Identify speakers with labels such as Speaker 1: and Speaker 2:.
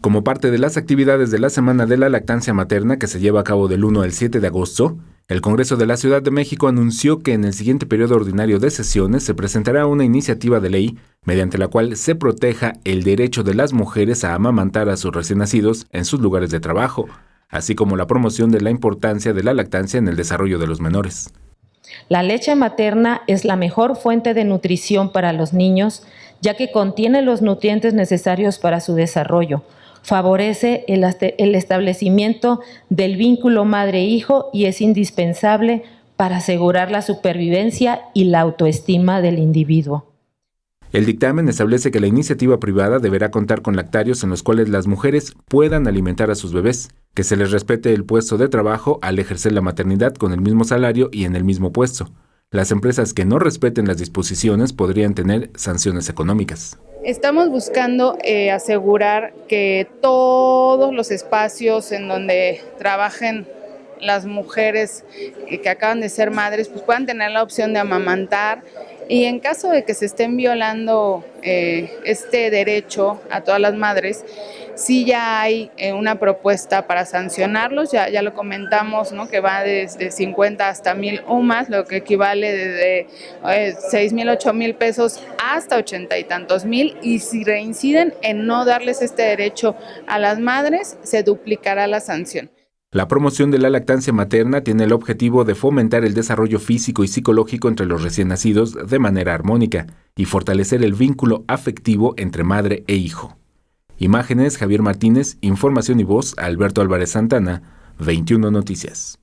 Speaker 1: Como parte de las actividades de la Semana de la Lactancia Materna que se lleva a cabo del 1 al 7 de agosto, el Congreso de la Ciudad de México anunció que en el siguiente periodo ordinario de sesiones se presentará una iniciativa de ley mediante la cual se proteja el derecho de las mujeres a amamantar a sus recién nacidos en sus lugares de trabajo, así como la promoción de la importancia de la lactancia en el desarrollo de los menores.
Speaker 2: La leche materna es la mejor fuente de nutrición para los niños, ya que contiene los nutrientes necesarios para su desarrollo. Favorece el establecimiento del vínculo madre-hijo y es indispensable para asegurar la supervivencia y la autoestima del individuo.
Speaker 1: El dictamen establece que la iniciativa privada deberá contar con lactarios en los cuales las mujeres puedan alimentar a sus bebés, que se les respete el puesto de trabajo al ejercer la maternidad con el mismo salario y en el mismo puesto. Las empresas que no respeten las disposiciones podrían tener sanciones económicas.
Speaker 3: Estamos buscando asegurar que todos los espacios en donde trabajen las mujeres que acaban de ser madres pues puedan tener la opción de amamantar, y en caso de que se estén violando este derecho a todas las madres, sí ya hay una propuesta para sancionarlos, ya lo comentamos, ¿no? Que va desde 50 hasta 1,000 UMAS, lo que equivale desde 6,000, 8,000 pesos hasta 80 y tantos mil, y si reinciden en no darles este derecho a las madres, se duplicará la sanción.
Speaker 1: La promoción de la lactancia materna tiene el objetivo de fomentar el desarrollo físico y psicológico entre los recién nacidos de manera armónica y fortalecer el vínculo afectivo entre madre e hijo. Imágenes, Javier Martínez. Información y voz, Alberto Álvarez Santana. 21 Noticias.